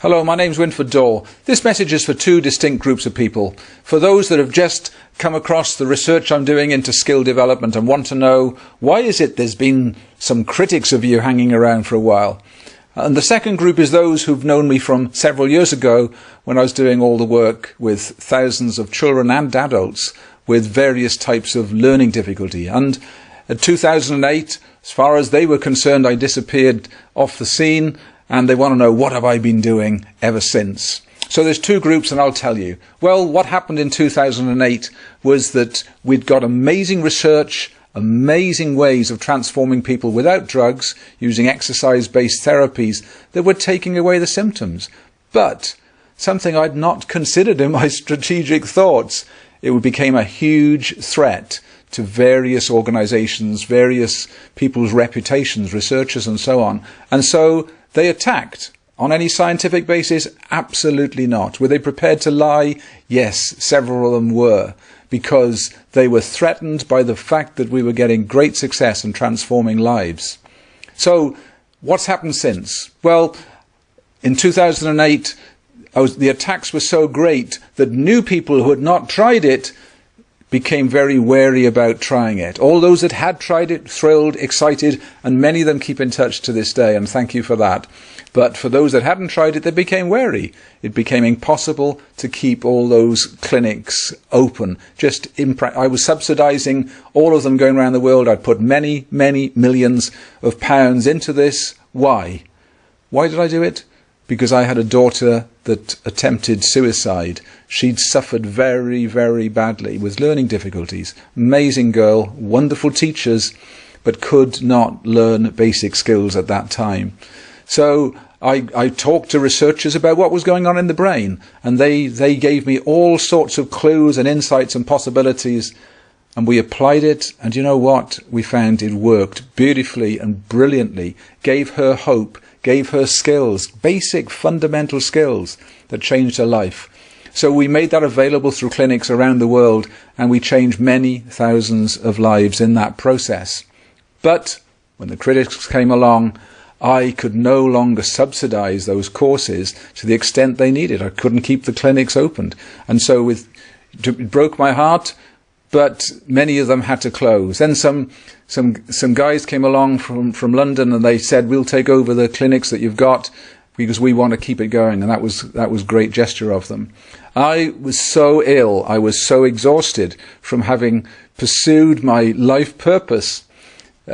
Hello, my name's Wynford Dore. This message is for two distinct groups of people. For those that have just come across the research I'm doing into skill development and want to know, why is it there's been some critics of you hanging around for a while? And the second group is those who've known me from several years ago when I was doing all the work with thousands of children and adults with various types of learning difficulty. And in 2008, as far as they were concerned, I disappeared off the scene, and they want to know, what have I been doing ever since? So there's two groups, and I'll tell you. Well, what happened in 2008 was that we'd got amazing research, amazing ways of transforming people without drugs, using exercise-based therapies that were taking away the symptoms. But something I'd not considered in my strategic thoughts, it became a huge threat to various organizations, various people's reputations, researchers and so on. And so they attacked. On any scientific basis? Absolutely not. Were they prepared to lie? Yes, several of them were, because they were threatened by the fact that we were getting great success in transforming lives. So what's happened since? Well, in 2008, the attacks were so great that new people who had not tried it became very wary about trying it. All those that had tried it, thrilled, excited, and many of them keep in touch to this day, and thank you for that. But for those that hadn't tried it, they became wary. It became impossible to keep all those clinics open. I was subsidizing all of them going around the world. I'd put many, many millions of pounds into this. Why? Why did I do it? Because I had a daughter that attempted suicide. She'd suffered very, very badly with learning difficulties. Amazing girl, wonderful teachers, but could not learn basic skills at that time. So I talked to researchers about what was going on in the brain, and they gave me all sorts of clues and insights and possibilities, and we applied it, and you know what? We found it worked beautifully and brilliantly, gave her hope, gave her skills, basic fundamental skills that changed her life. So we made that available through clinics around the world, and we changed many thousands of lives in that process. But when the critics came along, I could no longer subsidize those courses to the extent they needed. I couldn't keep the clinics opened. And so it broke my heart, but many of them had to close. Then some guys came along from London, and they said, we'll take over the clinics that you've got because we want to keep it going. And that was a great gesture of them. I was so ill, I was so exhausted from having pursued my life purpose,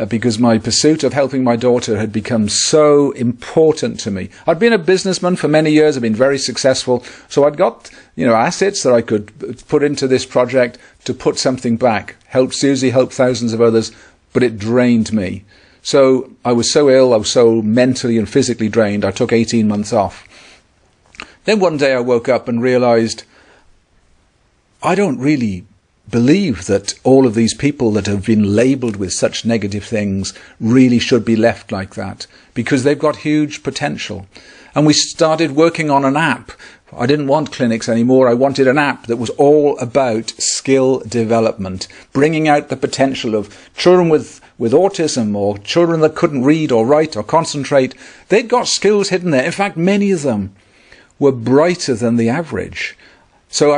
because my pursuit of helping my daughter had become so important to me. I'd been a businessman for many years, I'd been very successful, so I'd got assets that I could put into this project to put something back. Helped Susie, helped thousands of others, but it drained me. So I was so ill, I was so mentally and physically drained, I took 18 months off. Then one day I woke up and realized I don't really believe that all of these people that have been labelled with such negative things really should be left like that, because they've got huge potential. And we started working on an app. I didn't want clinics anymore. I wanted an app that was all about skill development, bringing out the potential of children with autism, or children that couldn't read or write or concentrate. They'd got skills hidden there. In fact, many of them were brighter than the average. So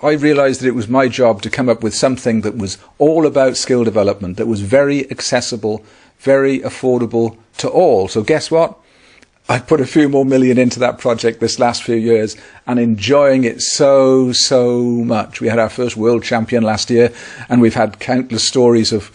I realized that it was my job to come up with something that was all about skill development, that was very accessible, very affordable to all. So guess what? I put a few more million into that project this last few years, and enjoying it so much. We had our first world champion last year, and we've had countless stories of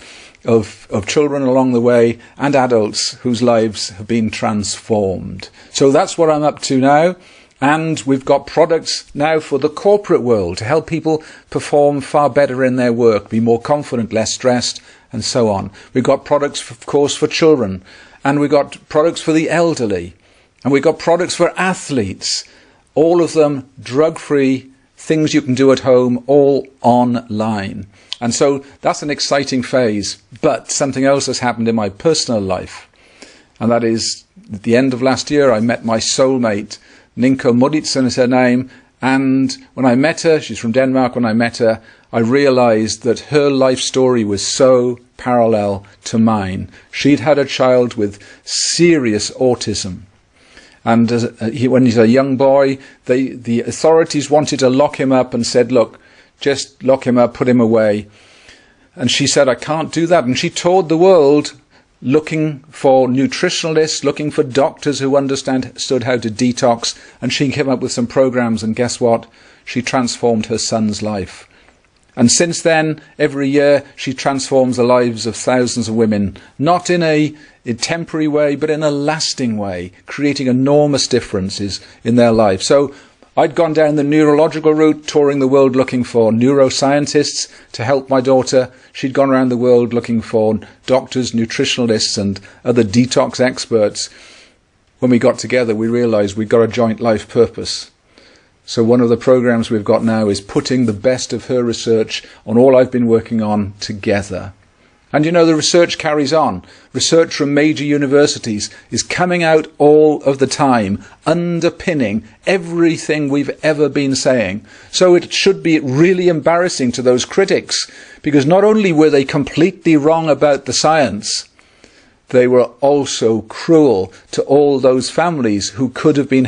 children along the way and adults whose lives have been transformed. So that's what I'm up to now. And we've got products now for the corporate world to help people perform far better in their work, be more confident, less stressed, and so on. We've got products, of course, for children, and we've got products for the elderly, and we've got products for athletes, all of them drug-free, things you can do at home, all online. And so that's an exciting phase. But something else has happened in my personal life, and that is, at the end of last year, I met my soulmate. Ninko Muditsen is her name, and when I met her, she's from Denmark, when I met her, I realized that her life story was so parallel to mine. She'd had a child with serious autism, And when he's a young boy, the authorities wanted to lock him up and said, look, just lock him up, put him away. And she said, I can't do that. And she toured the world looking for nutritionalists, looking for doctors who understood how to detox. And she came up with some programs, and guess what? She transformed her son's life. And since then, every year, she transforms the lives of thousands of women, not in a temporary way, but in a lasting way, creating enormous differences in their life. So I'd gone down the neurological route, touring the world looking for neuroscientists to help my daughter. She'd gone around the world looking for doctors, nutritionalists, and other detox experts. When we got together, we realized we'd got a joint life purpose. So one of the programs we've got now is putting the best of her research on all I've been working on together. And you know, the research carries on. Research from major universities is coming out all of the time, underpinning everything we've ever been saying. So it should be really embarrassing to those critics, because not only were they completely wrong about the science, they were also cruel to all those families who could have been